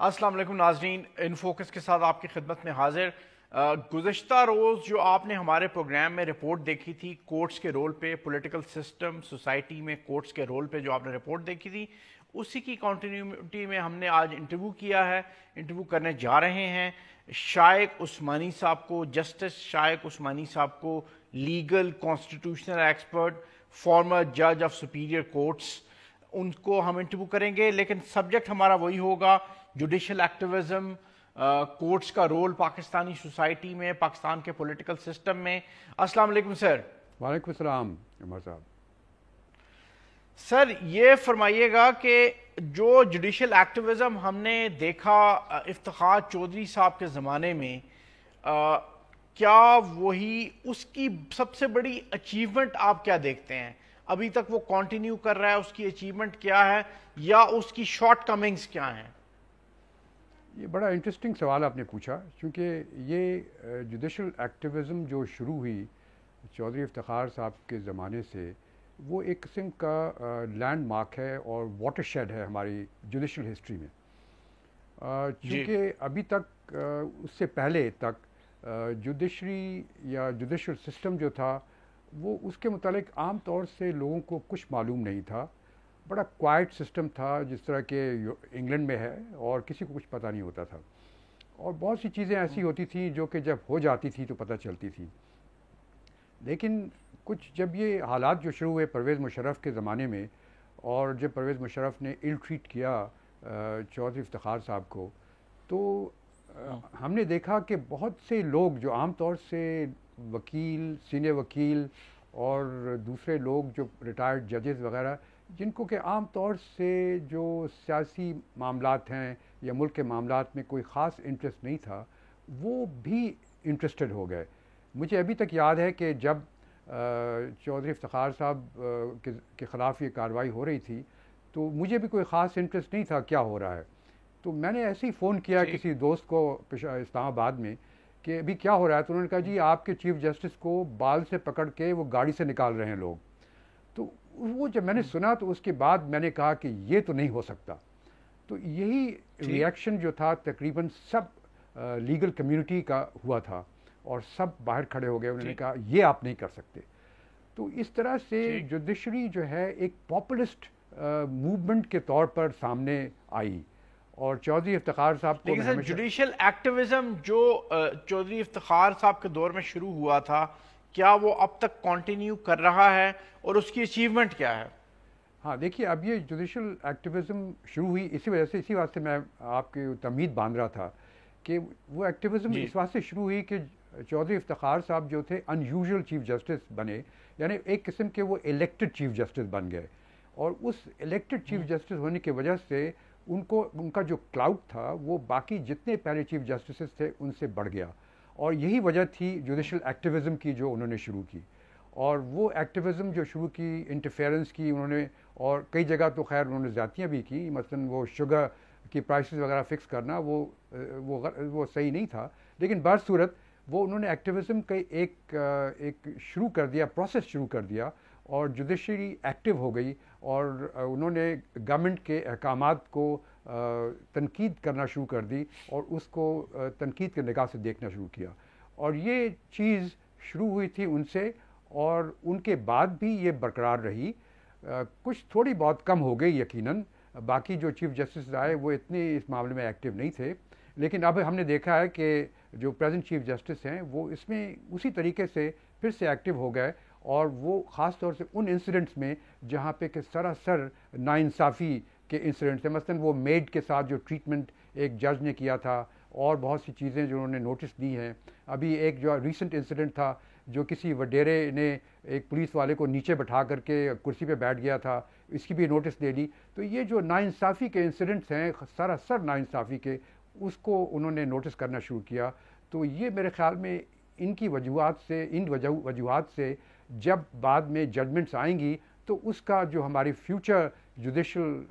السلام علیکم ناظرین، ان فوکس کے ساتھ آپ کی خدمت میں حاضر۔ گزشتہ روز جو آپ نے ہمارے پروگرام میں رپورٹ دیکھی تھی کورٹس کے رول پہ، پولیٹیکل سسٹم سوسائٹی میں کورٹس کے رول پہ جو آپ نے رپورٹ دیکھی تھی، اسی کی کنٹینیوٹی میں ہم نے آج انٹرویو کیا ہے، انٹرویو کرنے جا رہے ہیں شائق عثمانی صاحب کو، جسٹس شائق عثمانی صاحب کو، لیگل کانسٹیٹیوشنل ایکسپرٹ، فارمر جج آف سپیریئر کورٹس۔ ان کو ہم انٹرویو کریں گے، لیکن سبجیکٹ ہمارا وہی ہوگا، جوڈیشل ایکٹیویزم، کورٹس کا رول پاکستانی سوسائٹی میں، پاکستان کے پولیٹیکل سسٹم میں۔ السلام علیکم سر۔ وعلیکم السلام عمر صاحب۔ سر یہ فرمائیے گا کہ جو جوڈیشل ایکٹیویزم ہم نے دیکھا افتخار چودھری صاحب کے زمانے میں، کیا وہی اس کی سب سے بڑی اچیومنٹ آپ کیا دیکھتے ہیں؟ ابھی تک وہ کنٹینیو کر رہا ہے، اس کی اچیومنٹ کیا ہے یا اس کی شارٹ کمنگز کیا ہیں؟ یہ بڑا انٹرسٹنگ سوال آپ نے پوچھا، کیونکہ یہ جوڈیشل ایکٹیویزم جو شروع ہوئی چودھری افتخار صاحب کے زمانے سے، وہ ایک قسم کا لینڈ مارک ہے اور واٹر شیڈ ہے ہماری جوڈیشل ہسٹری میں، چونکہ ابھی تک اس سے پہلے تک جوڈیشری یا جوڈیشل سسٹم جو تھا وہ اس کے متعلق عام طور سے لوگوں کو کچھ معلوم نہیں تھا، بڑا کوائٹ سسٹم تھا جس طرح کہ انگلینڈ میں ہے، اور کسی کو کچھ پتہ نہیں ہوتا تھا، اور بہت سی چیزیں ایسی ہوتی تھیں جو کہ جب ہو جاتی تھی تو پتہ چلتی تھی۔ لیکن کچھ جب یہ حالات جو شروع ہوئے پرویز مشرف کے زمانے میں، اور جب پرویز مشرف نے ایل ٹریٹ کیا چودھری افتخار صاحب کو، تو ہم نے دیکھا کہ بہت سے لوگ جو عام طور سے وکیل، سینئر وکیل اور دوسرے لوگ جو ریٹائرڈ ججز وغیرہ، جن کو کہ عام طور سے جو سیاسی معاملات ہیں یا ملک کے معاملات میں کوئی خاص انٹرسٹ نہیں تھا، وہ بھی انٹرسٹڈ ہو گئے۔ مجھے ابھی تک یاد ہے کہ جب چودھری افتخار صاحب کے خلاف یہ کارروائی ہو رہی تھی تو مجھے بھی کوئی خاص انٹرسٹ نہیں تھا کیا ہو رہا ہے، تو میں نے ایسے ہی فون کیا کسی دوست کو اسلام آباد میں کہ ابھی کیا ہو رہا ہے، تو انہوں نے کہا جی آپ کے چیف جسٹس کو بال سے پکڑ کے وہ گاڑی سے نکال رہے ہیں لوگ۔ تو وہ جب میں نے سنا تو اس کے بعد میں نے کہا کہ یہ تو نہیں ہو سکتا۔ تو یہی ری ایکشن جو تھا تقریباً سب لیگل کمیونٹی کا ہوا تھا، اور سب باہر کھڑے ہو گئے، انہوں نے کہا یہ آپ نہیں کر سکتے۔ تو اس طرح سے جوڈیشری جو ہے ایک پاپولسٹ موومنٹ کے طور پر سامنے آئی، اور چودھری افتخار صاحب کو لیکن سر جوڈیشل ایکٹیویزم جو چودھری افتخار صاحب کے دور میں شروع ہوا تھا، کیا وہ اب تک کنٹینیو کر رہا ہے اور اس کی اچیومنٹ کیا ہے؟ ہاں دیکھیے، اب یہ جوڈیشل ایکٹیویزم شروع ہوئی اسی وجہ سے، اسی واسطے میں آپ کی تمہید باندھ رہا تھا کہ وہ ایکٹیویزم اس واسطے شروع ہوئی کہ چودھری افتخار صاحب جو تھے ان یوزول چیف جسٹس بنے، یعنی ایک قسم کے وہ الیکٹڈ چیف جسٹس بن گئے، اور اس الیکٹڈ چیف جسٹس ہونے کی وجہ سے ان کا جو کلاؤڈ تھا وہ باقی جتنے پہلے چیف جسٹسز تھے ان سے بڑھ گیا، اور یہی وجہ تھی جوڈیشل ایکٹیویزم کی جو انہوں نے شروع کی۔ اور وہ ایکٹیویزم جو شروع کی، انٹرفیئرنس کی انہوں نے، اور کئی جگہ تو خیر انہوں نے زیادتیاں بھی کی، مثلاً وہ شوگر کی پرائسز وغیرہ فکس کرنا وہ صحیح نہیں تھا، لیکن بہرصورت وہ انہوں نے ایکٹیویزم کا ایک شروع کر دیا، پروسیس شروع کر دیا، اور جوڈیشری ایکٹیو ہو گئی، اور انہوں نے گورنمنٹ کے احکامات کو تنقید کرنا شروع کر دی، اور اس کو تنقید کے نگاہ سے دیکھنا شروع کیا، اور یہ چیز شروع ہوئی تھی ان سے، اور ان کے بعد بھی یہ برقرار رہی۔ کچھ تھوڑی بہت کم ہو گئی یقیناً، باقی جو چیف جسٹس آئے وہ اتنے اس معاملے میں ایکٹیو نہیں تھے، لیکن اب ہم نے دیکھا ہے کہ جو پریزنٹ چیف جسٹس ہیں وہ اس میں اسی طریقے سے پھر سے ایکٹیو ہو گئے، اور وہ خاص طور سے ان انسیڈنٹس میں جہاں پہ کہ سراسر ناانصافی کے انسیڈنٹس ہیں، مثلاً وہ میڈ کے ساتھ جو ٹریٹمنٹ ایک جج نے کیا تھا، اور بہت سی چیزیں جو انہوں نے نوٹس دی ہیں۔ ابھی ایک جو ریسنٹ انسیڈنٹ تھا جو کسی وڈیرے نے ایک پولیس والے کو نیچے بٹھا کر کے کرسی پہ بیٹھ گیا تھا، اس کی بھی نوٹس دے دی۔ تو یہ جو ناانصافی کے انسیڈنٹس ہیں، سراسر ناانصافی کے، اس کو انہوں نے نوٹس کرنا شروع کیا۔ تو یہ میرے خیال میں ان وجوہات سے جب بعد میں ججمنٹس آئیں گی تو اس کا جو ہماری فیوچر جوڈیشل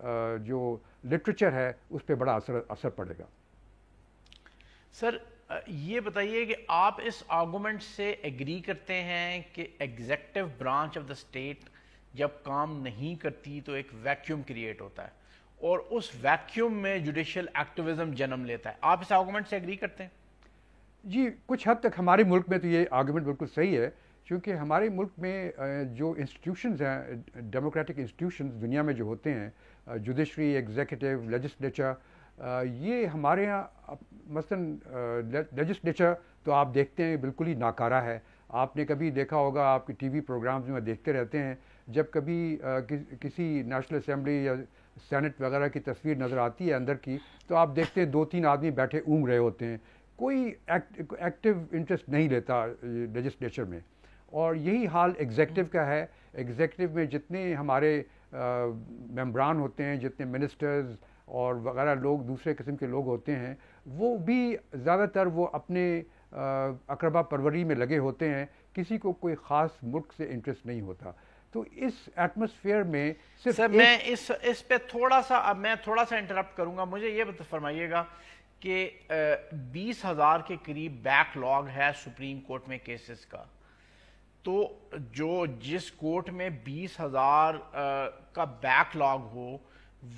جو لٹریچر ہے اس پہ بڑا اثر پڑے گا۔ سر یہ بتائیے کہ آپ اس آرگومنٹ سے ایگری کرتے ہیں کہ executive branch of the state جب کام نہیں کرتی تو ایک ویکیوم کریٹ ہوتا ہے، اور اس ویکیوم میں جوڈیشل ایکٹیویزم جنم لیتا ہے. آپ اس آرگومنٹ سے ایگری کرتے ہیں؟ جی کچھ حد تک ہمارے ملک میں تو یہ آرگومنٹ بالکل صحیح ہے، کیونکہ ہمارے ملک میں جو انسٹیٹیوشنز ہیں، ڈیموکریٹک انسٹیٹیوشنز دنیا میں جو ہوتے ہیں، جوڈیشری، ایگزیکٹو، لیجسلیچر، یہ ہمارے یہاں مثلاً لیجسلیچر تو آپ دیکھتے ہیں بالکل ہی ناکارہ ہے. آپ نے کبھی دیکھا ہوگا، آپ کے ٹی وی پروگرامز میں دیکھتے رہتے ہیں، جب کبھی کسی نیشنل اسمبلی یا سینٹ وغیرہ کی تصویر نظر آتی ہے اندر کی، تو آپ دیکھتے ہیں 2-3 آدمی بیٹھے اونگ رہے ہوتے ہیں، کوئی ایکٹیو انٹرسٹ نہیں لیتا لیجسلیچر میں. اور یہی حال ایگزیکٹو کا ہے. ایگزیکٹو میں جتنے ہمارے ممبران ہوتے ہیں، جتنے منسٹرز اور وغیرہ لوگ دوسرے قسم کے لوگ ہوتے ہیں، وہ بھی زیادہ تر وہ اپنے اقربا پروری میں لگے ہوتے ہیں، کسی کو کوئی خاص ملک سے انٹرسٹ نہیں ہوتا. تو اس ایٹماسفیئر میں صرف سر میں اس پہ تھوڑا سا انٹرپٹ کروں گا. مجھے یہ فرمائیے گا کہ 20,000 کے قریب بیک لاگ ہے سپریم کورٹ میں کیسز کا، تو جس کورٹ میں 20,000 کا بیک لاگ ہو،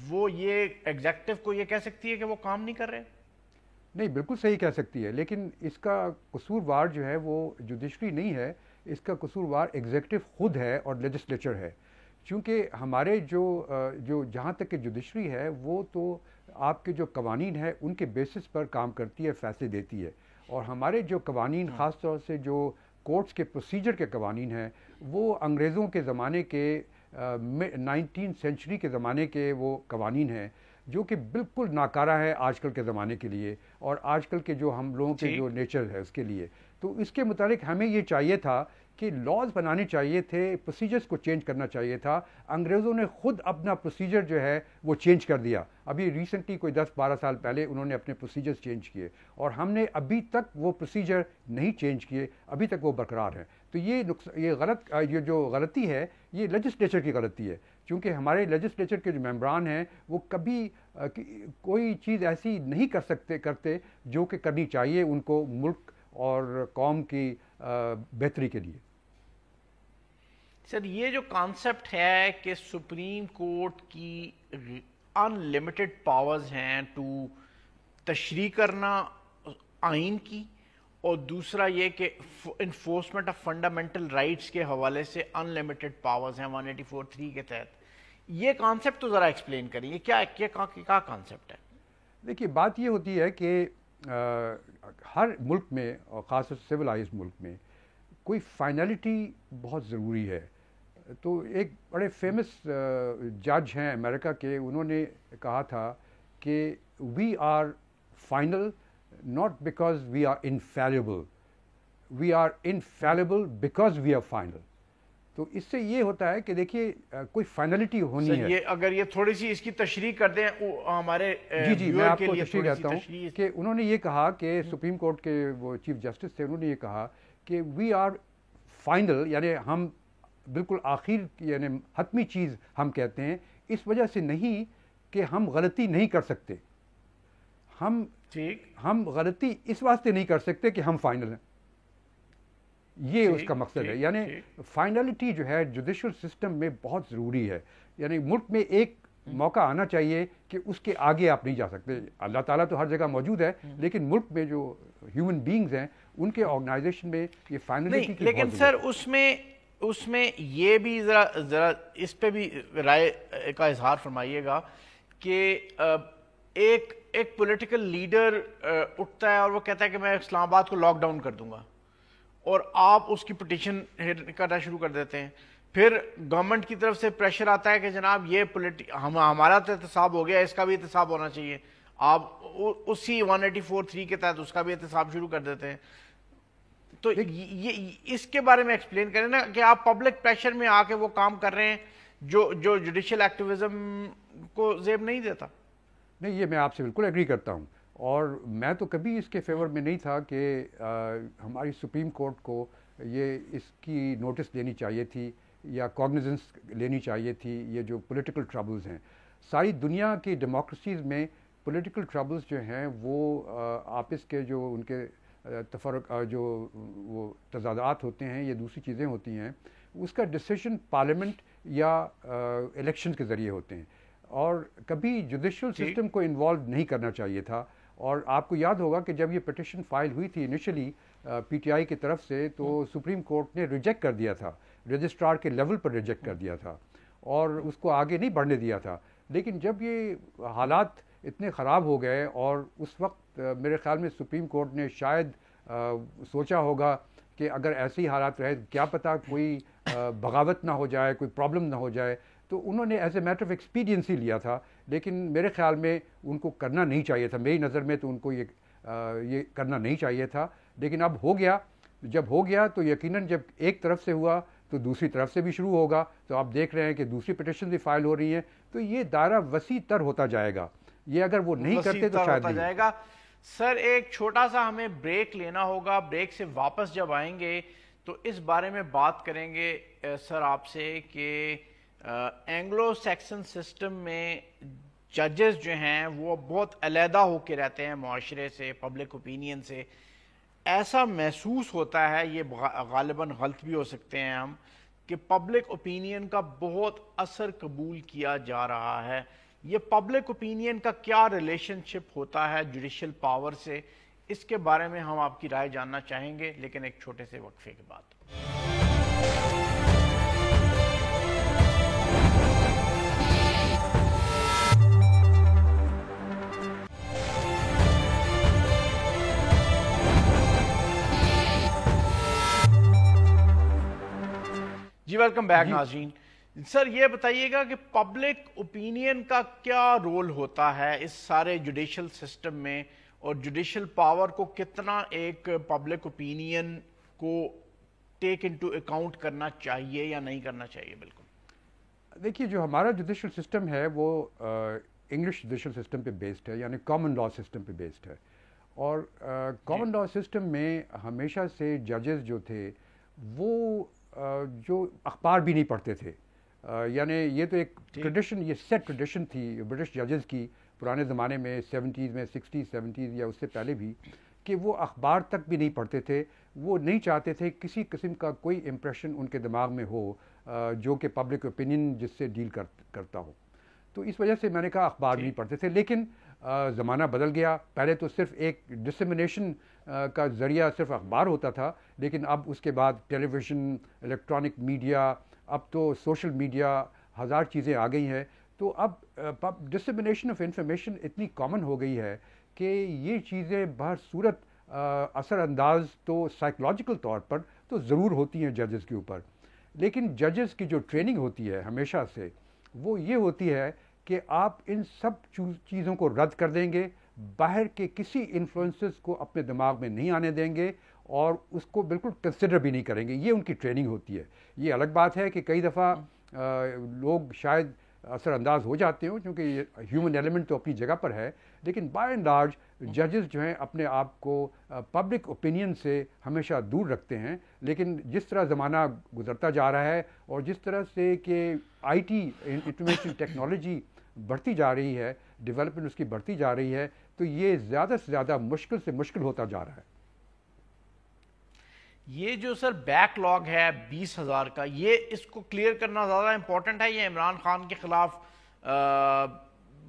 وہ یہ ایگزیکٹو کو یہ کہہ سکتی ہے کہ وہ کام نہیں کر رہے؟ نہیں، بالکل صحیح کہہ سکتی ہے، لیکن اس کا قصوروار جو ہے وہ جوڈیشری نہیں ہے، اس کا قصوروار ایگزیکٹو خود ہے اور لیجسلیچر ہے. چونکہ ہمارے جو جہاں تک کہ جوڈیشری ہے، وہ تو آپ کے جو قوانین ہیں ان کے بیسس پر کام کرتی ہے، فیصلے دیتی ہے. اور ہمارے جو قوانین، خاص طور سے جو کورٹس کے پروسیجر کے قوانین ہیں، وہ انگریزوں کے زمانے کے 19 سینچری کے زمانے کے وہ قوانین ہیں، جو کہ بالکل ناکارہ ہے آج کل کے زمانے کے لیے اور آج کل کے جو ہم لوگوں کے جو نیچر ہے اس کے لیے. تو اس کے متعلق ہمیں یہ چاہیے تھا کہ لاز بنانے چاہیے تھے، پروسیجرز کو چینج کرنا چاہیے تھا. انگریزوں نے خود اپنا پروسیجر جو ہے وہ چینج کر دیا. ابھی ریسنٹلی کوئی 10-12 سال پہلے انہوں نے اپنے پروسیجرز چینج کیے، اور ہم نے ابھی تک وہ پروسیجر نہیں چینج کیے، ابھی تک وہ برقرار ہیں. تو یہ جو غلطی ہے، یہ لیجسلیچر کی غلطی ہے، چونکہ ہمارے لیجسلیچر کے جو ممبران ہیں وہ کبھی کوئی چیز ایسی نہیں کرتے جو کہ کرنی چاہیے ان کو ملک اور قوم کی بہتری کے لیے. سر یہ جو کانسیپٹ ہے کہ سپریم کورٹ کی ان لمیٹڈ پاورز ہیں ٹو تشریح کرنا آئین کی، اور دوسرا یہ کہ انفورسمنٹ آف فنڈامنٹل رائٹس کے حوالے سے ان لمیٹڈ پاورز ہیں 184(3) کے تحت، یہ کانسیپٹ تو ذرا ایکسپلین کریے، یہ کیا کانسیپٹ ہے؟ دیکھیے، بات یہ ہوتی ہے کہ ہر ملک میں، اور خاص طور سے سویلائزڈ ملک میں، کوئی فائنلٹی بہت ضروری ہے. تو ایک بڑے فیمس جج ہیں امریکہ کے، انہوں نے کہا تھا کہ we are final not because we are infallible, we are infallible because we are final. تو اس سے یہ ہوتا ہے کہ دیکھیے کوئی فائنلٹی ہونی ہے. یہ اگر یہ تھوڑی سی اس کی تشریح کر دیں ہمارے جی میں آپ کو تشریح کرتا ہوں کہ انہوں نے یہ کہا کہ سپریم کورٹ کے وہ چیف جسٹس تھے، انہوں نے یہ کہا کہ وی آر فائنل، یعنی ہم بالکل آخر، یعنی حتمی چیز ہم کہتے ہیں، اس وجہ سے نہیں کہ ہم غلطی نہیں کر سکتے، ہم غلطی اس واسطے نہیں کر سکتے کہ ہم فائنل ہیں. یہ اس کا مقصد ہے. یعنی فائنلٹی جو ہے جوڈیشل سسٹم میں بہت ضروری ہے. یعنی ملک میں ایک موقع آنا چاہیے کہ اس کے آگے آپ نہیں جا سکتے. اللہ تعالیٰ تو ہر جگہ موجود ہے، لیکن ملک میں جو ہیومن بینگز ہیں ان کے آرگنائزیشن میں یہ فائنلٹی کی. لیکن سر اس میں یہ بھی ذرا اس پہ بھی رائے کا اظہار فرمائیے گا کہ ایک پولیٹیکل لیڈر اٹھتا ہے اور وہ کہتا ہے کہ میں اسلام آباد کو لاک ڈاؤن کر دوں گا، اور آپ اس کی پٹیشن کرنا شروع کر دیتے ہیں. پھر گورنمنٹ کی طرف سے پریشر آتا ہے کہ جناب یہ ہمارا تو احتساب ہو گیا، اس کا بھی احتساب ہونا چاہیے. آپ اسی 184(3) کے تحت اس کا بھی احتساب شروع کر دیتے ہیں. تو یہ اس کے بارے میں ایکسپلین کریں نا کہ آپ پبلک پریشر میں آ کے وہ کام کر رہے ہیں جو جوڈیشل ایکٹیویزم کو زیب نہیں دیتا. نہیں، یہ میں آپ سے بالکل ایگری کرتا ہوں، اور میں تو کبھی اس کے فیور میں نہیں تھا کہ ہماری سپریم کورٹ کو یہ اس کی نوٹس لینی چاہیے تھی یا کوگنیزنس لینی چاہیے تھی. یہ جو پولیٹیکل ٹربلز ہیں ساری دنیا کی ڈیموکریسیز میں، پولیٹیکل ٹربلز جو ہیں وہ آپس کے جو ان کے جو وہ تضادات ہوتے ہیں، یہ دوسری چیزیں ہوتی ہیں، اس کا ڈیسیشن پارلیمنٹ یا الیکشن کے ذریعے ہوتے ہیں. اور کبھی جوڈیشل سسٹم کو انوالو نہیں کرنا چاہیے تھا. اور آپ کو یاد ہوگا کہ جب یہ پٹیشن فائل ہوئی تھی انیشلی پی ٹی آئی کی طرف سے, تو سپریم کورٹ نے ریجیکٹ کر دیا تھا, رجسٹرار کے لیول پر ریجیکٹ کر دیا تھا اور اس کو آگے نہیں بڑھنے دیا تھا. لیکن جب یہ حالات اتنے خراب ہو گئے, اور اس وقت میرے خیال میں سپریم کورٹ نے شاید سوچا ہوگا کہ اگر ایسے ہی حالات رہے کیا پتہ کوئی بغاوت نہ ہو جائے, کوئی پرابلم نہ ہو جائے, تو انہوں نے ایز اے میٹر آف ایکسپیڈینس ہی لیا تھا. لیکن میرے خیال میں ان کو کرنا نہیں چاہیے تھا, میری نظر میں تو ان کو یہ کرنا نہیں چاہیے تھا. لیکن اب ہو گیا, جب ہو گیا تو یقیناً جب ایک طرف سے ہوا تو دوسری طرف سے بھی شروع ہوگا. تو آپ دیکھ رہے ہیں کہ دوسری پٹیشن بھی فائل ہو رہی ہیں, تو یہ دائرہ وسیع تر ہوتا جائے گا. یہ اگر وہ نہیں کرتے تو شاید نہیں جائے گا. سر ایک چھوٹا سا ہمیں بریک لینا ہوگا, بریک سے واپس جب آئیں گے تو اس بارے میں بات کریں گے سر آپ سے کہ اینگلو سیکسن سسٹم میں ججز جو ہیں وہ بہت علیحدہ ہو کے رہتے ہیں معاشرے سے, پبلک اوپینین سے. ایسا محسوس ہوتا ہے, یہ غالباً غلط بھی ہو سکتے ہیں ہم, کہ پبلک اوپینین کا بہت اثر قبول کیا جا رہا ہے. یہ پبلک اوپینین کا کیا ریلیشن شپ ہوتا ہے جوڈیشل پاور سے, اس کے بارے میں ہم آپ کی رائے جاننا چاہیں گے, لیکن ایک چھوٹے سے وقفے کے بعد. جی ویلکم بیک ناظرین. سر یہ بتائیے گا کہ پبلک اوپینین کا کیا رول ہوتا ہے اس سارے جوڈیشل سسٹم میں, اور جوڈیشل پاور کو کتنا ایک پبلک اوپینین کو ٹیک انٹو اکاؤنٹ کرنا چاہیے یا نہیں کرنا چاہیے؟ بالکل دیکھیے, جو ہمارا جوڈیشل سسٹم ہے وہ انگلش جوڈیشل سسٹم پہ بیسڈ ہے, یعنی کامن لا سسٹم پہ بیسڈ ہے. اور کامن لا سسٹم میں ہمیشہ سے ججز جو تھے وہ جو اخبار بھی نہیں پڑھتے تھے, یعنی یہ تو ایک ٹریڈیشن, یہ سیٹ ٹریڈیشن تھی برٹش ججز کی پرانے زمانے میں, 70s میں, 60s 70s یا اس سے پہلے بھی, کہ وہ اخبار تک بھی نہیں پڑھتے تھے. وہ نہیں چاہتے تھے کسی قسم کا کوئی امپریشن ان کے دماغ میں ہو جو کہ پبلک اوپینین جس سے ڈیل کرتا ہو. تو اس وجہ سے میں نے کہا اخبار نہیں پڑھتے تھے. لیکن زمانہ بدل گیا. پہلے تو صرف ایک ڈسمنیشن کا ذریعہ صرف اخبار ہوتا تھا, لیکن اب اس کے بعد ٹیلی ویژن, الیکٹرانک میڈیا, اب تو سوشل میڈیا, ہزار چیزیں آ گئی ہیں. تو اب ڈسمنیشن آف انفارمیشن اتنی کامن ہو گئی ہے کہ یہ چیزیں بہر صورت اثر انداز تو سائیکولوجیکل طور پر تو ضرور ہوتی ہیں ججز کے اوپر. لیکن ججز کی جو ٹریننگ ہوتی ہے ہمیشہ سے وہ یہ ہوتی ہے کہ آپ ان سب چیزوں کو رد کر دیں گے, باہر کے کسی انفلوئنسز کو اپنے دماغ میں نہیں آنے دیں گے, اور اس کو بالکل کنسیڈر بھی نہیں کریں گے. یہ ان کی ٹریننگ ہوتی ہے. یہ الگ بات ہے کہ کئی دفعہ لوگ شاید اثر انداز ہو جاتے ہوں کیونکہ ہیومن ایلیمنٹ تو اپنی جگہ پر ہے, لیکن بائی اینڈ لارج ججز جو ہیں اپنے آپ کو پبلک اوپینین سے ہمیشہ دور رکھتے ہیں. لیکن جس طرح زمانہ گزرتا جا رہا ہے اور جس طرح سے کہ آئی ٹی انفارمیشن ٹیکنالوجی بڑھتی جا رہی ہے, ڈیولپمنٹ اس کی بڑھتی جا رہی ہے, تو یہ زیادہ سے زیادہ مشکل سے مشکل ہوتا جا رہا ہے. یہ جو سر بیک لاگ ہے 20,000 کا, یہ اس کو کلیئر کرنا زیادہ امپورٹنٹ ہے یا عمران خان کے خلاف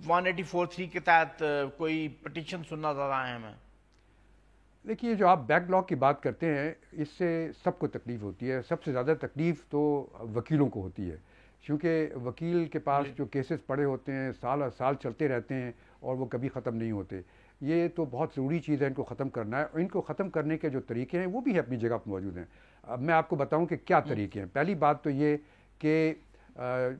184(3) کے تحت کوئی پٹیشن سننا زیادہ اہم ہے؟ دیکھیے, جو آپ بیک لاگ کی بات کرتے ہیں اس سے سب کو تکلیف ہوتی ہے. سب سے زیادہ تکلیف تو وکیلوں کو ہوتی ہے, کیونکہ وکیل کے پاس جو کیسز پڑے ہوتے ہیں سال ہر سال چلتے رہتے ہیں اور وہ کبھی ختم نہیں ہوتے. یہ تو بہت ضروری چیز ہے ان کو ختم کرنا ہے, اور ان کو ختم کرنے کے جو طریقے ہیں وہ بھی اپنی جگہ پر موجود ہیں. اب میں آپ کو بتاؤں کہ کیا طریقے ہیں. پہلی بات تو یہ کہ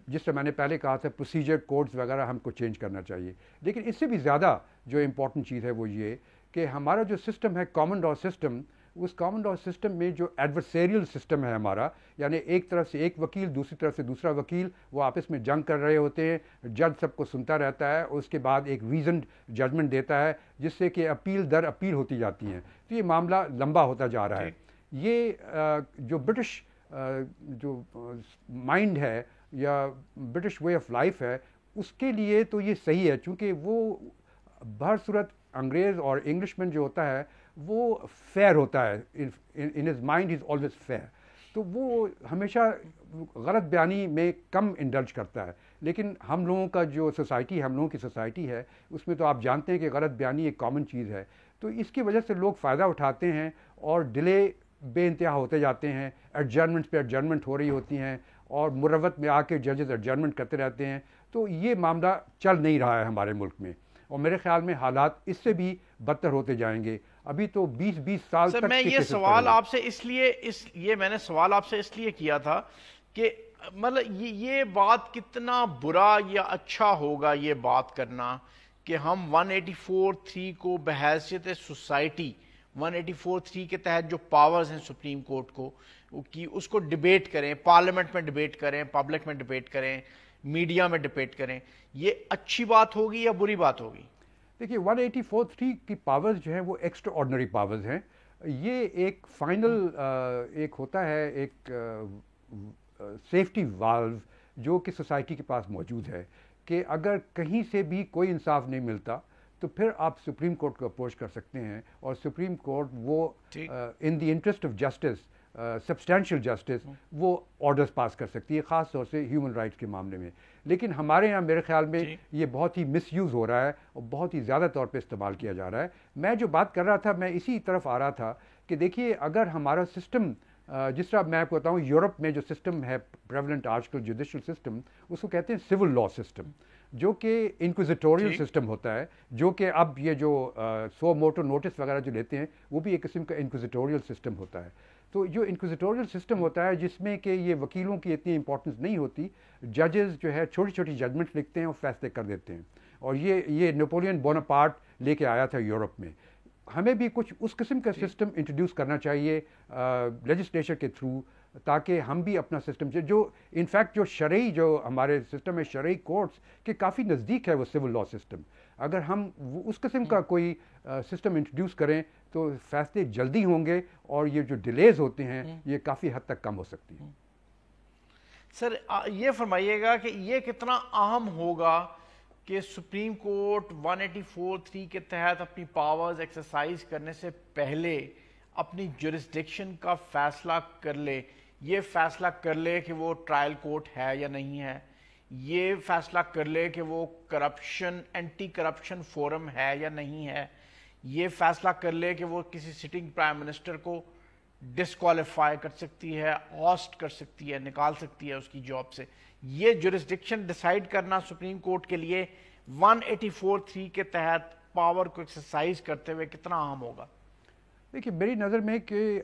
جس سے میں نے پہلے کہا تھا پروسیجر کوڈز وغیرہ ہم کو چینج کرنا چاہیے. لیکن اس سے بھی زیادہ جو امپورٹنٹ چیز ہے وہ یہ کہ ہمارا جو سسٹم ہے کامن لا سسٹم, اس کامن لا سسٹم میں جو ایڈورسیریل سسٹم ہے ہمارا, یعنی ایک طرف سے ایک وکیل, دوسری طرف سے دوسرا وکیل, وہ آپس میں جنگ کر رہے ہوتے ہیں. جج سب کو سنتا رہتا ہے اور اس کے بعد ایک ریزنڈ ججمنٹ دیتا ہے جس سے کہ اپیل در اپیل ہوتی جاتی ہیں. تو یہ معاملہ لمبا ہوتا جا رہا ہے. یہ جو برٹش جو مائنڈ ہے یا برٹش وے آف لائف ہے اس کے لیے تو یہ صحیح ہے, چونکہ وہ بہر صورت انگریز اور انگلش مین جو ہوتا ہے وہ فیئر ہوتا ہے, in his mind is always fair, تو وہ ہمیشہ غلط بیانی میں کم انڈلج کرتا ہے. لیکن ہم لوگوں کا جو سوسائٹی ہم لوگوں کی سوسائٹی ہے اس میں تو آپ جانتے ہیں کہ غلط بیانی ایک کامن چیز ہے، تو اس کی وجہ سے لوگ فائدہ اٹھاتے ہیں اور ڈیلے بے انتہا ہوتے جاتے ہیں، ایڈجرنمنٹ پہ ایڈجرنمنٹ ہو رہی ہوتی ہیں اور مروت میں آ کے ججز ایڈجرنمنٹ کرتے رہتے ہیں. تو یہ معاملہ چل نہیں رہا ہے ہمارے ملک میں، اور میرے خیال میں حالات اس سے بھی بدتر ہوتے جائیں گے. ابھی تو 20 سال تک میں یہ سوال آپ سے اس لیے میں نے سوال آپ سے اس لیے کیا تھا کہ مطلب یہ بات کتنا برا یا اچھا ہوگا یہ بات کرنا کہ ہم 184(3) کو بحیثیت سوسائٹی 184(3) کے تحت جو پاورز ہیں سپریم کورٹ کو کی اس کو ڈیبیٹ کریں، پارلیمنٹ میں ڈیبیٹ کریں، پبلک میں ڈیبیٹ کریں، میڈیا میں ڈیبیٹ کریں. یہ اچھی بات ہوگی یا بری بات ہوگی؟ دیکھیے 184(3) کی پاورز جو ہیں وہ ایکسٹرا آرڈنری پاورز ہیں. یہ ایک فائنل ایک ہوتا ہے ایک سیفٹی والو جو کہ سوسائٹی کے پاس موجود ہے کہ اگر کہیں سے بھی کوئی انصاف نہیں ملتا تو پھر آپ سپریم کورٹ کو اپروچ کر سکتے ہیں، اور سپریم کورٹ وہ in the interest of justice substantial justice وہ آرڈرز پاس کر سکتی ہے، خاص طور سے ہیومن رائٹس کے معاملے میں. لیکن ہمارے یہاں میرے خیال میں یہ بہت ہی مس یوز ہو رہا ہے اور بہت ہی زیادہ طور پہ استعمال کیا جا رہا ہے. میں جو بات کر رہا تھا میں اسی طرف آ رہا تھا کہ دیکھیے اگر ہمارا سسٹم جس طرح میں آپ کو بتاؤں یورپ میں جو سسٹم ہے پریولنٹ آج کل جوڈیشل سسٹم، اس کو کہتے ہیں سول لا سسٹم، جو کہ انکوزیٹوریل سسٹم ہوتا ہے، جو کہ اب یہ جو سو موٹو نوٹس وغیرہ جو لیتے ہیں وہ بھی ایک قسم کا انکوزیٹوریل سسٹم ہوتا ہے. تو جو انکوزیٹوریل سسٹم ہوتا ہے جس میں کہ یہ وکیلوں کی اتنی امپورٹنس نہیں ہوتی، ججز جو ہے چھوٹی چھوٹی ججمنٹ لکھتے ہیں اور فیصلے کر دیتے ہیں، اور یہ نیپولین بوناپارٹ لے کے آیا تھا یورپ میں. ہمیں بھی کچھ اس قسم کا سسٹم انٹروڈیوس کرنا چاہیے لیجسلیچر کے تھرو، تاکہ ہم بھی اپنا سسٹم جو انفیکٹ جو شرعی جو ہمارے سسٹم ہے شرعی کورٹس کے کافی نزدیک ہے وہ سول لا سسٹم، اگر ہم اس قسم کا کوئی سسٹم انٹروڈیوس کریں تو فیصلے جلدی ہوں گے اور یہ جو ڈیلیز ہوتے ہیں یہ کافی حد تک کم ہو سکتی ہیں. سر یہ فرمائیے گا کہ یہ کتنا اہم ہوگا کہ سپریم کورٹ 184(3) کے تحت اپنی پاورز ایکسرسائز کرنے سے پہلے اپنی جورسڈکشن کا فیصلہ کر لے، یہ فیصلہ کر لے کہ وہ ٹرائل کورٹ ہے یا نہیں ہے، یہ فیصلہ کر لے کہ وہ کرپشن اینٹی کرپشن فورم ہے یا نہیں ہے، یہ فیصلہ کر لے کہ وہ کسی سٹنگ پرائم منسٹر کو ڈسکوالیفائی کر سکتی ہے، آسٹ کر سکتی ہے، نکال سکتی ہے اس کی جاب سے. یہ جورسڈکشن ڈیسائیڈ کرنا سپریم کورٹ کے لیے 184(3) کے تحت پاور کو ایکسرسائز کرتے ہوئے کتنا اہم ہوگا؟ دیکھیے میری نظر میں کہ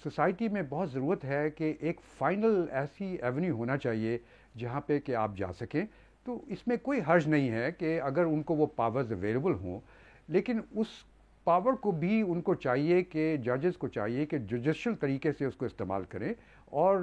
سوسائٹی میں بہت ضرورت ہے کہ ایک فائنل ایسی ایونیو ہونا چاہیے جہاں پہ کہ آپ جا سکیں. تو اس میں کوئی حرج نہیں ہے کہ اگر ان کو وہ پاورز اویلیبل ہوں، لیکن اس پاور کو بھی ان کو چاہیے کہ ججز کو چاہیے کہ جوڈیشل طریقے سے اس کو استعمال کریں اور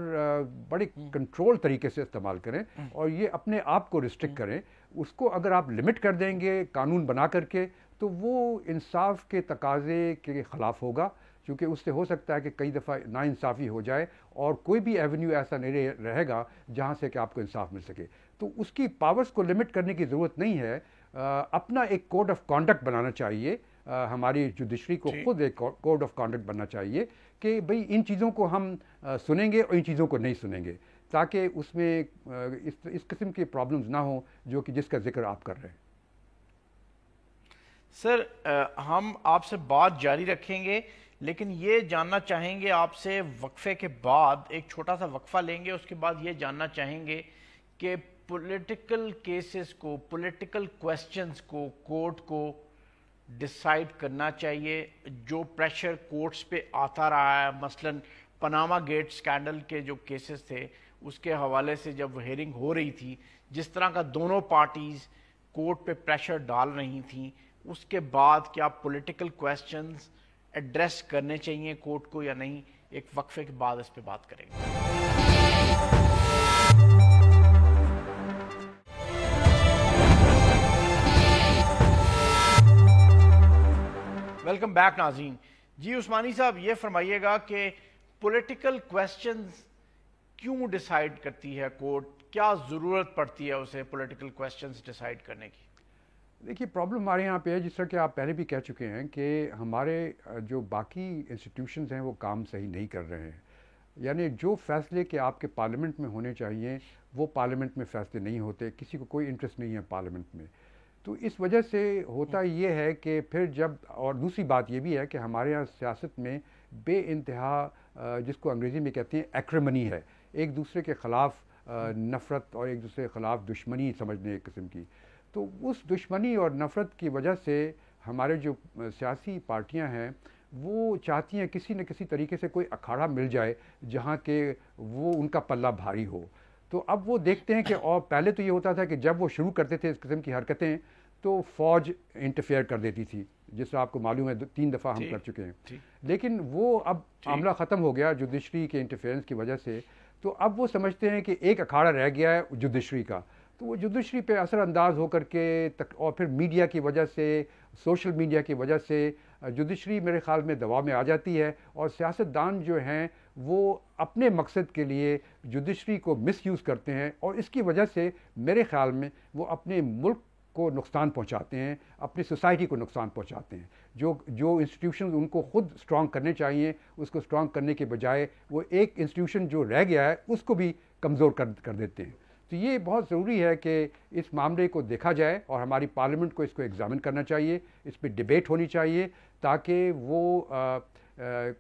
بڑے کنٹرول طریقے سے استعمال کریں، اور یہ اپنے آپ کو ریسٹرکٹ کریں. اس کو اگر آپ لمٹ کر دیں گے قانون بنا کر کے تو وہ انصاف کے تقاضے کے خلاف ہوگا، کیونکہ اس سے ہو سکتا ہے کہ کئی دفعہ ناانصافی ہو جائے اور کوئی بھی ایونیو ایسا نہیں رہے گا جہاں سے کہ آپ کو انصاف مل سکے. تو اس کی پاورز کو لمٹ کرنے کی ضرورت نہیں ہے. اپنا ایک کوڈ آف کانڈکٹ بنانا چاہیے، ہماری جوڈیشری کو خود ایک کوڈ آف کانڈکٹ بننا چاہیے کہ بھئی ان چیزوں کو ہم سنیں گے اور ان چیزوں کو نہیں سنیں گے، تاکہ اس میں اس قسم کی پرابلمز نہ ہوں جو کہ جس کا ذکر آپ کر رہے ہیں. سر ہم آپ سے بات جاری رکھیں گے، لیکن یہ جاننا چاہیں گے آپ سے وقفے کے بعد، ایک چھوٹا سا وقفہ لیں گے، اس کے بعد یہ جاننا چاہیں گے کہ پولیٹیکل کیسز کو، پولیٹیکل کویسچنز کو کورٹ کو ڈیسائیڈ کرنا چاہیے. جو پریشر کورٹس پہ آتا رہا ہے، مثلا پاناما گیٹ سکینڈل کے جو کیسز تھے اس کے حوالے سے جب ہیئرنگ ہو رہی تھی، جس طرح کا دونوں پارٹیز کورٹ پہ پریشر ڈال رہی تھیں، اس کے بعد کیا پولیٹیکل کویسچنز ایڈریس کرنے چاہیے کورٹ کو یا نہیں؟ ایک وقفے کے بعد اس پہ بات کریں گے. ویلکم بیک ناظرین. جی عثمانی صاحب یہ فرمائیے گا کہ پولیٹیکل کویسچنز کیوں ڈیسائیڈ کرتی ہے کورٹ؟ کیا ضرورت پڑتی ہے اسے پولیٹیکل کویسچنز ڈیسائیڈ کرنے کی؟ دیکھیے پرابلم ہمارے یہاں پہ ہے، جس طرح کہ آپ پہلے بھی کہہ چکے ہیں کہ ہمارے جو باقی انسٹیٹیوشنز ہیں وہ کام صحیح نہیں کر رہے ہیں. یعنی جو فیصلے کہ آپ کے پارلیمنٹ میں ہونے چاہیے وہ پارلیمنٹ میں فیصلے نہیں ہوتے، کسی کو کوئی انٹرسٹ نہیں ہے پارلیمنٹ میں. تو اس وجہ سے ہوتا یہ ہے کہ پھر جب، اور دوسری بات یہ بھی ہے کہ ہمارے یہاں سیاست میں بے انتہا جس کو انگریزی میں کہتے ہیں ایکریمنی ہے، ایک دوسرے کے خلاف نفرت اور ایک دوسرے کے خلاف دشمنی سمجھنے ایک قسم کی. تو اس دشمنی اور نفرت کی وجہ سے ہمارے جو سیاسی پارٹیاں ہیں وہ چاہتی ہیں کسی نہ کسی طریقے سے کوئی اکھاڑا مل جائے جہاں کہ وہ ان کا پلہ بھاری ہو. تو اب وہ دیکھتے ہیں کہ، اور پہلے تو یہ ہوتا تھا کہ جب وہ شروع کرتے تھے اس قسم کی حرکتیں تو فوج انٹرفیئر کر دیتی تھی، جس طرح آپ کو معلوم ہے 3 دفعہ ہم کر چکے ہیں. لیکن وہ اب معاملہ ختم ہو گیا جوڈیشری کے انٹرفیئرنس کی وجہ سے. تو اب وہ سمجھتے ہیں کہ ایک اکھاڑا رہ گیا ہے جوڈیشری کا، تو وہ جوڈیشری پہ اثر انداز ہو کر کے اور پھر میڈیا کی وجہ سے، سوشل میڈیا کی وجہ سے جوڈیشری میرے خیال میں دباؤ میں آ جاتی ہے، اور سیاستدان جو ہیں وہ اپنے مقصد کے لیے جوڈیشری کو مس یوز کرتے ہیں، اور اس کی وجہ سے میرے خیال میں وہ اپنے ملک کو نقصان پہنچاتے ہیں، اپنی سوسائٹی کو نقصان پہنچاتے ہیں. جو انسٹیٹیوشنز ان کو خود اسٹرانگ کرنے چاہیے اس کو اسٹرانگ کرنے کے بجائے وہ ایک انسٹیٹیوشن جو رہ گیا ہے اس کو بھی کمزور کر دیتے ہیں. تو یہ بہت ضروری ہے کہ اس معاملے کو دیکھا جائے، اور ہماری پارلیمنٹ کو اس کو ایگزامن کرنا چاہیے، اس پہ ڈیبیٹ ہونی چاہیے، تاکہ وہ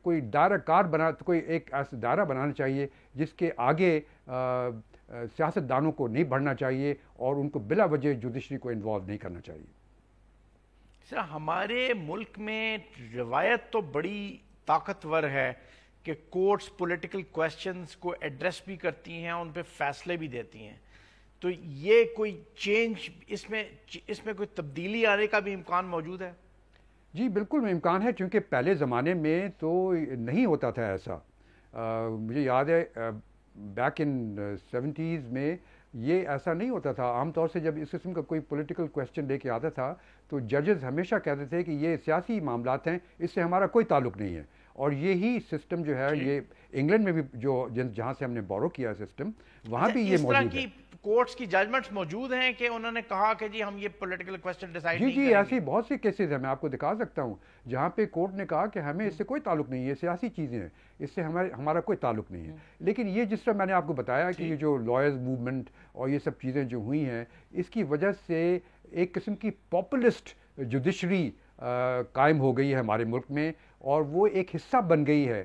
کوئی دائرہ کار کوئی ایک ایسا دائرہ بنانا چاہیے جس کے آگے سیاستدانوں کو نہیں بڑھنا چاہیے اور ان کو بلا وجہ جوڈیشری کو انوالو نہیں کرنا چاہیے. سر، ہمارے ملک میں روایت تو بڑی طاقتور ہے کہ کورٹس پولیٹیکل کویسچنز کو ایڈریس بھی کرتی ہیں، ان پہ فیصلے بھی دیتی ہیں. تو یہ کوئی چینج اس میں کوئی تبدیلی آنے کا بھی امکان موجود ہے؟ جی بالکل امکان ہے، چونکہ پہلے زمانے میں تو نہیں ہوتا تھا ایسا. مجھے یاد ہے بیک ان 70s میں یہ ایسا نہیں ہوتا تھا. عام طور سے جب اس قسم کا کوئی پولیٹیکل کویسچن لے کے آتا تھا تو ججز ہمیشہ کہتے تھے کہ یہ سیاسی معاملات ہیں، اس سے ہمارا کوئی تعلق نہیں ہے. اور یہی سسٹم جو ہے یہ انگلینڈ میں بھی جہاں سے ہم نے بورو کیا سسٹم، وہاں بھی یہ موجود ہے. کورٹس کی ججمنٹس موجود ہیں کہ انہوں نے کہا کہ جی ہم یہ پولیٹیکل کویسچن ڈیسائیڈ نہیں کریں گے؟ جی ایسی بہت سی کیسز ہیں، میں آپ کو دکھا سکتا ہوں جہاں پہ کورٹ نے کہا کہ ہمیں اس سے کوئی تعلق نہیں ہے، سیاسی چیزیں ہیں، اس سے ہمارا کوئی تعلق نہیں ہے. لیکن یہ جس طرح میں نے آپ کو بتایا کہ یہ جو لائرز موومنٹ اور یہ سب چیزیں جو ہوئی ہیں، اس کی وجہ سے ایک قسم کی پاپولسٹ جوڈیشری قائم ہو گئی ہے ہمارے ملک میں، اور وہ ایک حصہ بن گئی ہے.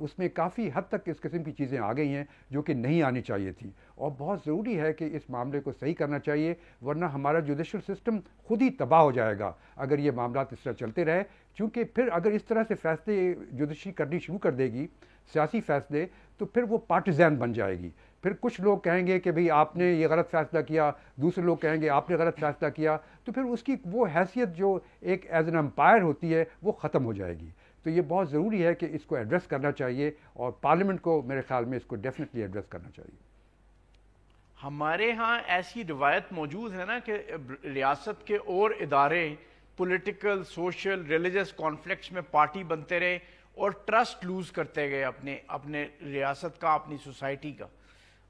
اس میں کافی حد تک اس قسم کی چیزیں آ گئی ہیں جو کہ نہیں آنی چاہیے تھی، اور بہت ضروری ہے کہ اس معاملے کو صحیح کرنا چاہیے، ورنہ ہمارا جوڈیشل سسٹم خود ہی تباہ ہو جائے گا اگر یہ معاملات اس طرح چلتے رہے. چونکہ پھر اگر اس طرح سے فیصلے جوڈیشری کرنی شروع کر دے گی، سیاسی فیصلے، تو پھر وہ پارٹیزین بن جائے گی. پھر کچھ لوگ کہیں گے کہ بھئی آپ نے یہ غلط فیصلہ کیا، دوسرے لوگ کہیں گے آپ نے غلط فیصلہ کیا، تو پھر اس کی وہ حیثیت جو ایک ایز این امپائر ہوتی ہے وہ ختم ہو جائے گی. تو یہ بہت ضروری ہے کہ اس کو ایڈریس کرنا چاہیے، اور پارلیمنٹ کو میرے خیال میں اس کو ڈیفینیٹلی ایڈریس کرنا چاہیے. ہمارے ہاں ایسی روایت موجود ہے نا کہ ریاست کے اور ادارے پولیٹیکل، سوشل، ریلیجس کانفلکٹس میں پارٹی بنتے رہے اور ٹرسٹ لوز کرتے گئے اپنے ریاست کا، اپنی سوسائٹی کا.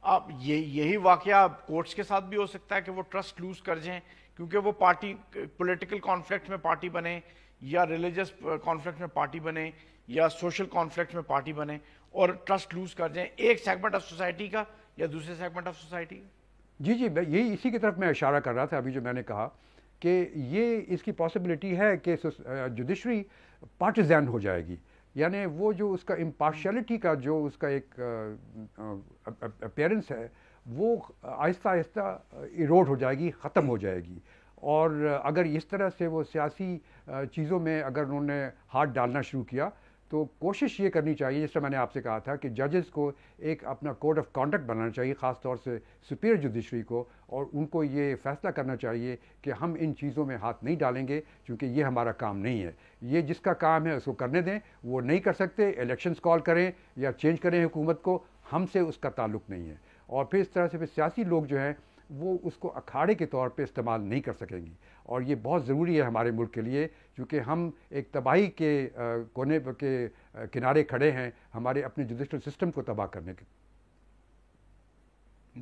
اب یہی واقعہ کورٹس کے ساتھ بھی ہو سکتا ہے کہ وہ ٹرسٹ لوز کر جائیں، کیونکہ وہ پارٹی پولیٹیکل کانفلکٹ میں پارٹی بنے، یا ریلیجس کانفلکٹ میں پارٹی بنے، یا سوشل کانفلکٹ میں پارٹی بنے، اور ٹرسٹ لوز کر جائیں ایک سیگمنٹ آف سوسائٹی کا یا دوسرے سیگمنٹ آف سوسائٹی کا. جی یہی اسی کی طرف میں اشارہ کر رہا تھا ابھی جو میں نے کہا کہ یہ اس کی پاسبلٹی ہے کہ جوڈیشری پارٹیزین ہو جائے گی. یعنی وہ جو اس کا امپارشلٹی کا جو اس کا ایک اپیرنس ہے وہ آہستہ آہستہ ایروڈ ہو جائے گی، ختم ہو جائے گی. اور اگر اس طرح سے وہ سیاسی چیزوں میں اگر انہوں نے ہاتھ ڈالنا شروع کیا تو کوشش یہ کرنی چاہیے، جس طرح میں نے آپ سے کہا تھا کہ ججز کو ایک اپنا کوڈ آف کانڈکٹ بنانا چاہیے، خاص طور سے سپیریئر جوڈیشری کو، اور ان کو یہ فیصلہ کرنا چاہیے کہ ہم ان چیزوں میں ہاتھ نہیں ڈالیں گے کیونکہ یہ ہمارا کام نہیں ہے. یہ جس کا کام ہے اس کو کرنے دیں، وہ نہیں کر سکتے الیکشنز کال کریں یا چینج کریں حکومت کو، ہم سے اس کا تعلق نہیں ہے. اور پھر اس طرح سے پھر سیاسی لوگ جو ہیں وہ اس کو اکھاڑے کے طور پہ استعمال نہیں کر سکیں گی. اور یہ بہت ضروری ہے ہمارے ملک کے لیے، کیونکہ ہم ایک تباہی کے کونے کے کنارے کھڑے ہیں ہمارے اپنے جوڈیشل سسٹم کو تباہ کرنے کے.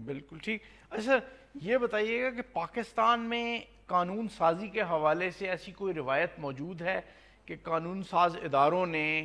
بالکل ٹھیک. اچھا یہ بتائیے گا کہ پاکستان میں قانون سازی کے حوالے سے ایسی کوئی روایت موجود ہے کہ قانون ساز اداروں نے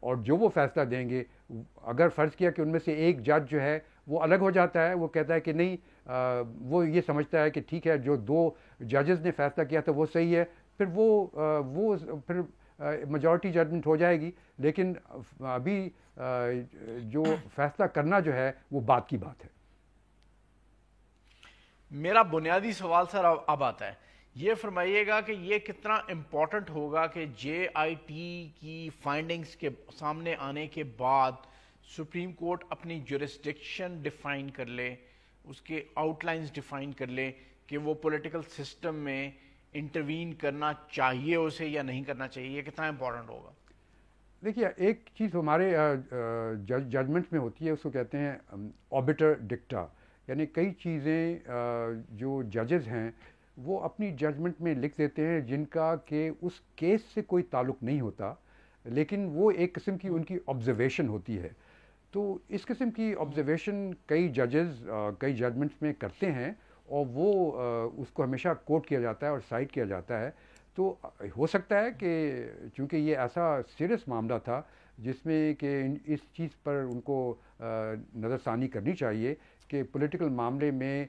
اور جو وہ فیصلہ دیں گے، اگر فرض کیا کہ ان میں سے ایک جج جو ہے وہ الگ ہو جاتا ہے، وہ کہتا ہے کہ نہیں، وہ یہ سمجھتا ہے کہ ٹھیک ہے جو 2 ججز نے فیصلہ کیا تھا وہ صحیح ہے، پھر وہ پھر میجورٹی ججمنٹ ہو جائے گی. لیکن ابھی جو فیصلہ کرنا جو ہے وہ بات کی بات ہے. میرا بنیادی سوال سر اب آتا ہے، یہ فرمائیے گا کہ یہ کتنا امپورٹنٹ ہوگا کہ جے آئی ٹی کی فائنڈنگز کے سامنے آنے کے بعد سپریم کورٹ اپنی جورسڈکشن ڈیفائن کر لے، اس کے آؤٹ لائنز ڈیفائن کر لے کہ وہ پولیٹیکل سسٹم میں انٹروین کرنا چاہیے اسے یا نہیں کرنا چاہیے. یہ کتنا امپورٹنٹ ہوگا؟ دیکھیے، ایک چیز ہمارے ججمنٹ میں ہوتی ہے، اس کو کہتے ہیں آبیٹر ڈکٹا، یعنی کئی چیزیں جو ججز ہیں وہ اپنی ججمنٹ میں لکھ دیتے ہیں جن کا کہ اس کیس سے کوئی تعلق نہیں ہوتا، لیکن وہ ایک قسم کی ان کی آبزرویشن ہوتی ہے. تو اس قسم کی آبزرویشن کئی ججز کئی ججمنٹس میں کرتے ہیں، اور وہ اس کو ہمیشہ کوٹ کیا جاتا ہے اور سائٹ کیا جاتا ہے. تو ہو سکتا ہے کہ چونکہ یہ ایسا سیریس معاملہ تھا جس میں کہ اس چیز پر ان کو نظر ثانی کرنی چاہیے کہ پولیٹیکل معاملے میں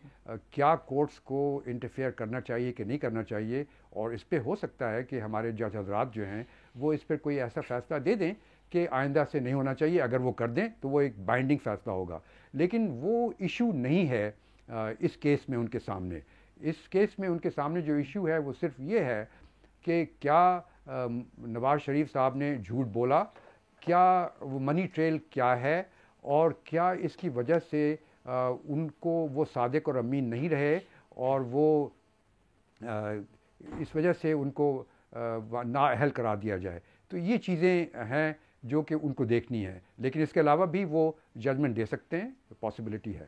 کیا کورٹس کو انٹرفیئر کرنا چاہیے کہ نہیں کرنا چاہیے، اور اس پہ ہو سکتا ہے کہ ہمارے جج حضرات جو ہیں وہ اس پہ کوئی ایسا فیصلہ دے دیں کہ آئندہ سے نہیں ہونا چاہیے. اگر وہ کر دیں تو وہ ایک بائنڈنگ فیصلہ ہوگا، لیکن وہ ایشو نہیں ہے اس کیس میں ان کے سامنے. اس کیس میں ان کے سامنے جو ایشو ہے وہ صرف یہ ہے کہ کیا نواز شریف صاحب نے جھوٹ بولا، کیا وہ منی ٹریل کیا ہے، اور کیا اس کی وجہ سے ان کو وہ صادق اور امین نہیں رہے، اور وہ اس وجہ سے ان کو نااہل قرار دیا جائے. تو یہ چیزیں ہیں جو کہ ان کو دیکھنی ہے، لیکن اس کے علاوہ بھی وہ ججمنٹ دے سکتے ہیں، پاسبلٹی ہے.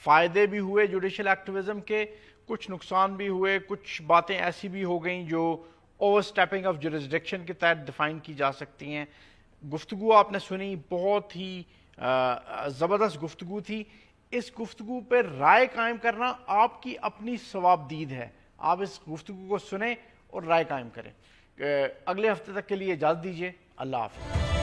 فائدے بھی ہوئے جوڈیشل ایکٹیویزم کے، کچھ نقصان بھی ہوئے، کچھ باتیں ایسی بھی ہو گئیں جو اوور سٹیپنگ آف جورسڈکشن کے تحت ڈیفائن کی جا سکتی ہیں. گفتگو آپ نے سنی، بہت ہی زبردست گفتگو تھی. اس گفتگو پہ رائے قائم کرنا آپ کی اپنی ثواب دید ہے. آپ اس گفتگو کو سنیں اور رائے قائم کریں. اگلے ہفتے تک کے لیے اجازت دیجیے. اللہ حافظ.